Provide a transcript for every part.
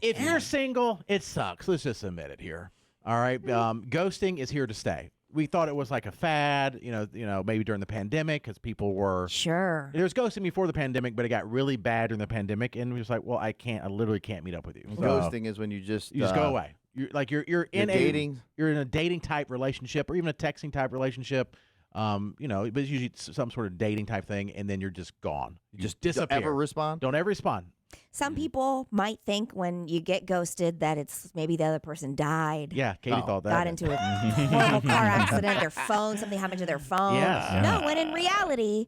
If you're single, it sucks. Let's just admit it here. All right. Ghosting is here to stay. We thought it was like a fad, maybe during the pandemic because people were. Sure. There was ghosting before the pandemic, but it got really bad during the pandemic, and we was like, well, I literally can't meet up with you. So, Ghosting is when you just go away. You're in dating. You're in a dating type relationship or even a texting type relationship. But it's usually some sort of dating type thing, and then you're just gone. You just disappear. Don't ever respond? Don't ever respond. Some people might think when you get ghosted that it's maybe the other person died. Yeah, Katie thought that. Got into a horrible car accident, their phone, something happened to their phone. Yes. No, when in reality,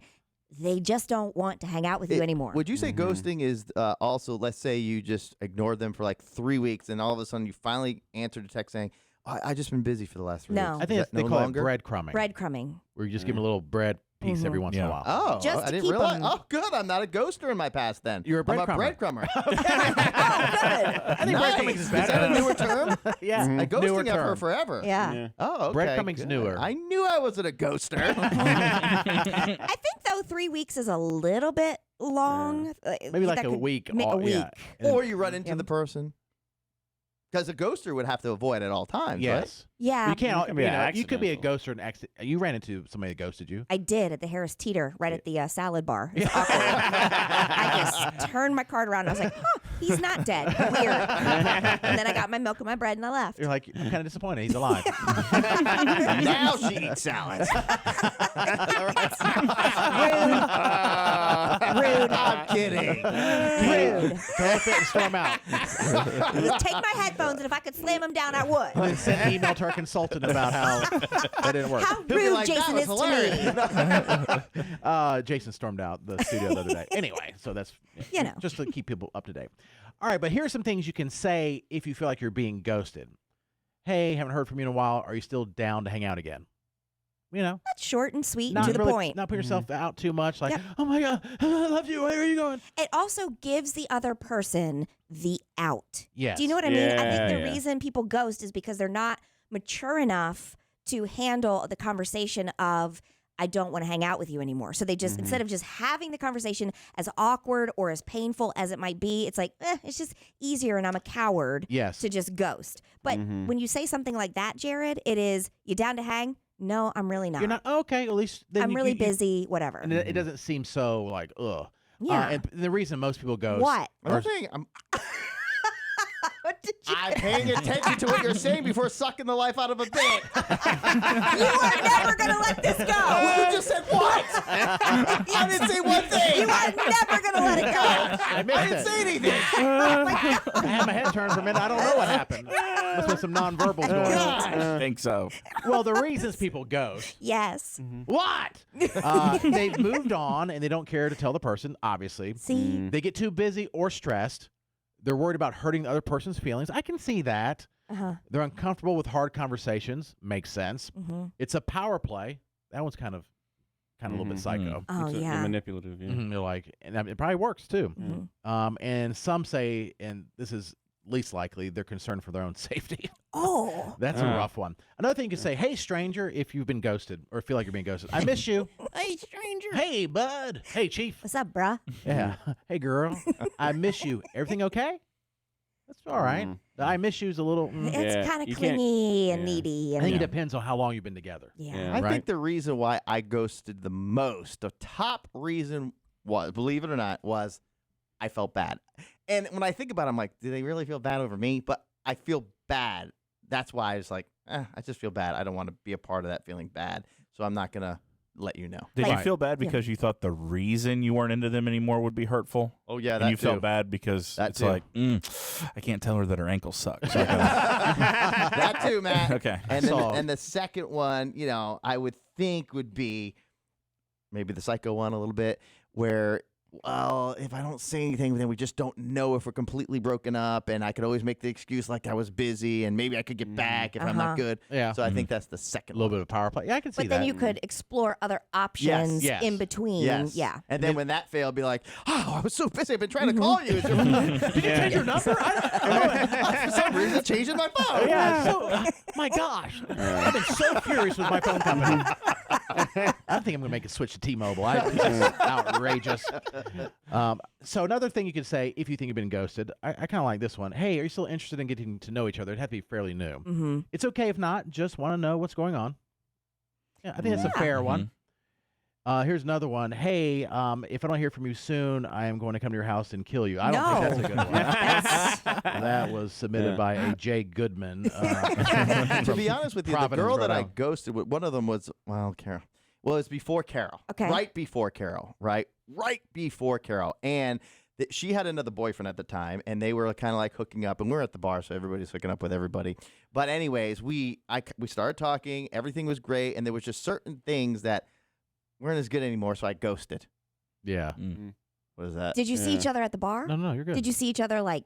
they just don't want to hang out with you anymore. Would you say ghosting is also, let's say you just ignored them for like 3 weeks, and all of a sudden you finally answered a text saying, I just been busy for the last 3 weeks. I think they call it breadcrumbing. Breadcrumbing. Where you just give them a little bread piece every once in a while. Oh, Just I to didn't keep realize. them- Oh, good. I'm not a ghoster in my past then. You're a I'm a breadcrumber. breadcrumber. Oh, good. I think breadcrumbing is Is better. that a newer term? Yeah, A newer ghosting term. for forever. Yeah. Oh, okay. Breadcrumbing's good. newer. I knew I wasn't a ghoster. I think, though, 3 weeks is a little bit long. Maybe like That a could week. make a week. Yeah. Or you run into the person. Because a ghoster would have to avoid at all times, right? Yes. Yeah. You can't. can be You could be a accidental. ghoster and accident. You ran into somebody that ghosted you. I did at the Harris Teeter, right at the salad bar. It was awkward. I just turned my card around. And I was like, he's not dead. Weird. And then I got my milk and my bread and I left. You're like, I'm kind of disappointed. He's alive. Now she eats salad. Rude. I'm kidding. Rude. Throw a fit and storm out. Take my headphones, and if I could slam them down, I would. And then send an email to our consultant about how that didn't work. How He'll be rude like, Jason that is was to me. Jason stormed out the studio the other day. Anyway, so that's just to keep people up to date. All right, but here's some things you can say if you feel like you're being ghosted. Hey, haven't heard from you in a while. Are you still down to hang out again? That's short and sweet Not and to the really, point. Not put yourself out too much. Like, Yep. oh my God, I love you. Where are you going? It also gives the other person the out. Yes. Do you know what I mean? I think the Yeah. reason people ghost is because they're not mature enough to handle the conversation of, I don't want to hang out with you anymore. So they just, instead of just having the conversation as awkward or as painful as it might be, it's like, it's just easier and I'm a coward Yes. to just ghost. But when you say something like that, Jared, it is, you down to hang? No, I'm really not. You're not okay. At least then I'm really busy, whatever. And it doesn't seem so like ugh. Yeah. And the reason most people ghost. What? Another thing, I'm What did you paying attention to what you're saying before sucking the life out of a bit. You are never going to let this go. You just said what? I didn't say one thing. You are never going to let it go. I missed I didn't it. say anything. I had my head turned for a minute. I don't know what happened. Must have some nonverbals going on. I think so. Well, the reasons people ghost. Yes. What? They've moved on and they don't care to tell the person, obviously. See? They get too busy or stressed. They're worried about hurting the other person's feelings. I can see that. Uh-huh. They're uncomfortable with hard conversations. Makes sense. Mm-hmm. It's a power play. That one's kind of a little bit psycho. Oh, It's yeah. manipulative. Yeah. They're like, and it probably works too. Mhm. And some say, and this is least likely, they're concerned for their own safety. Oh. That's a rough one. Another thing you can say, hey, stranger, if you've been ghosted or feel like you're being ghosted. I miss you. Hey, stranger. Hey, bud. Hey, chief. What's up, bruh? Yeah. Hey, girl. I miss you. Everything okay? That's all right. The I miss you's a little. It's Yeah, kind of you can't- clingy and yeah. needy. I And think it depends on how long you've been together. yeah. Yeah. I Right. think the reason why I ghosted the most, the top reason was, believe it or not, was I felt bad. And when I think about it, I'm like, do they really feel bad over me? But I feel bad. That's why I was like, I just feel bad. I don't want to be a part of that feeling bad. So I'm not going to let you know. Did Like- you feel bad because you thought the reason you weren't into them anymore would be hurtful? Oh, yeah, And that you too. felt bad because That it's too. like, I can't tell her that her ankle sucks. So I gotta- That too, Matt. Okay. And then, So- and the second one, I would think would be maybe the psycho one a little bit, where, well, if I don't say anything, then we just don't know if we're completely broken up, and I could always make the excuse like I was busy, and maybe I could get back if I'm not good. Yeah. So I think that's the second A little one. bit of a power play. Yeah, I can see But then that. you could explore other options Yes. in between. Yes. Yeah. And then when that failed, be like, oh, I was so busy. I've been trying to call you. Did you change your number? For some reason, it changed in my phone. Yeah. So, my gosh. I've been so furious with my phone company. I think I'm gonna make a switch to T-Mobile. This is outrageous. So another thing you could say if you think you've been ghosted, I kind of like this one. Hey, are you still interested in getting to know each other? It'd have to be fairly new. Mm-hmm. It's okay if not. Just want to know what's going on. Yeah, I think that's a fair one. Here's another one. Hey, if I don't hear from you soon, I am going to come to your house and kill you. I don't think that's a good one. That was submitted by a Jay Goodman. To be honest with you, the Providence, girl that Rhode I Island. ghosted, one of them was, well, Carol. Well, it's before Carol. Okay. Right before Carol, right? Right before Carol. And she had another boyfriend at the time, and they were kind of like hooking up, and we're at the bar, so everybody's hooking up with everybody. But anyways, we started talking. Everything was great, and there was just certain things that weren't as good anymore, so I ghosted. Yeah. What is that? Did you see each other at the bar? No, you're good. Did you see each other like?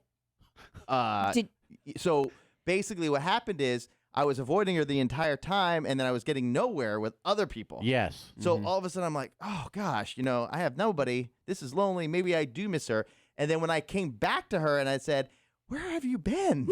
So basically what happened is I was avoiding her the entire time, and then I was getting nowhere with other people. Yes. So all of a sudden I'm like, oh gosh, I have nobody. This is lonely. Maybe I do miss her. And then when I came back to her and I said, where have you been?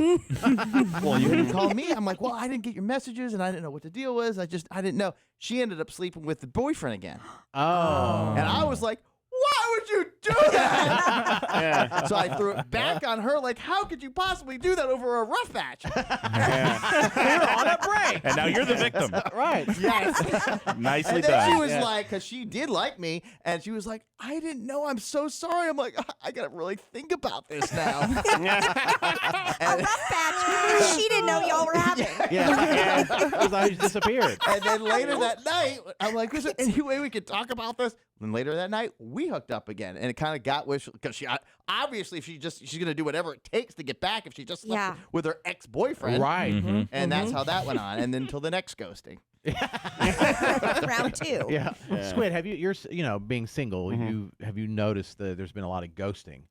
Well, you didn't call me. I'm like, well, I didn't get your messages, and I didn't know what the deal was. I didn't know. She ended up sleeping with the boyfriend again. Oh. And I was like, why would you do that? So I threw it back on her, like, how could you possibly do that over a rough patch? We're on a break. And now you're the victim. Right. Yes. Nicely And then done. she was like, because she did like me, and she was like, I didn't know. I'm so sorry. I'm like, I got to really think about this now. A rough patch. She didn't know y'all were having. Yeah. Because I just disappeared. And then later that night, I'm like, is there any way we could talk about this? And later that night, we hooked up again, and it kind of got because she obviously she's gonna do whatever it takes to get back if she just slept with her ex-boyfriend, Right. And that's how that went on, and then until the next ghosting. Round 2. Yeah. Squid, have you're being single, have you noticed that there's been a lot of ghosting?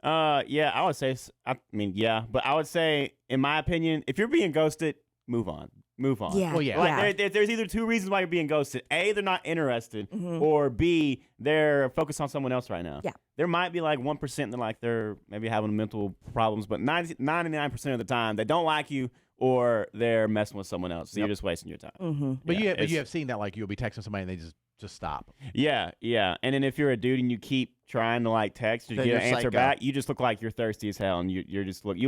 Yeah, I would say. But I would say, in my opinion, if you're being ghosted, move on. Move on. Yeah. Well, yeah. Like, there's either two reasons why you're being ghosted. A, they're not interested, or B, they're focused on someone else right now. Yeah. There might be like 1% that like they're maybe having mental problems, but 99% of the time they don't like you or they're messing with someone else. So you're just wasting your time. But you have seen that, like, you'll be texting somebody and they just stop. Yeah. And then if you're a dude and you keep trying to like text to Then get an you're answer psycho. back, you just look like you're thirsty as hell, and you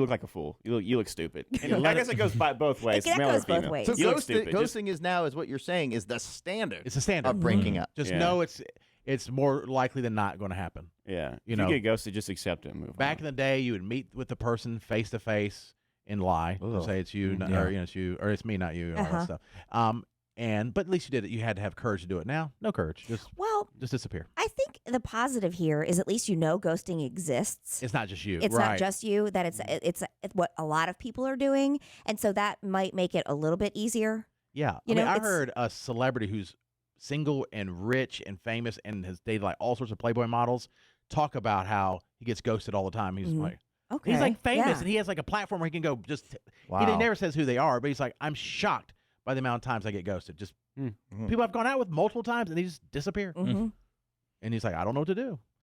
look like a fool. You look stupid. And I guess it goes both ways. That male or goes both female. ways. So You look stupid. ghosting is now, is what you're saying, is the standard It's a standard. of breaking up. Just Yeah. know it's more likely than not going to happen. Yeah. You If know, you get ghosted, just accept it and move Back on. in the day, you would meet with the person face to face and lie. So say it's you, or it's you, or it's me, not you, and all that stuff. But at least you did it. You had to have courage to do it. Now, no courage. Just disappear. I think the positive here is at least ghosting exists. It's not just you. It's right. not just you. That it's what a lot of people are doing, and so that might make it a little bit easier. Yeah. You know, I it's- heard a celebrity who's single and rich and famous and has dated like all sorts of Playboy models talk about how he gets ghosted all the time. He's like, Okay, he's like famous yeah. and he has like a platform where he can go just. Wow. He never says who they are, but he's like, I'm shocked by the amount of times I get ghosted. Just people I've gone out with multiple times and they just disappear. Mhm. And he's like, I don't know what to do.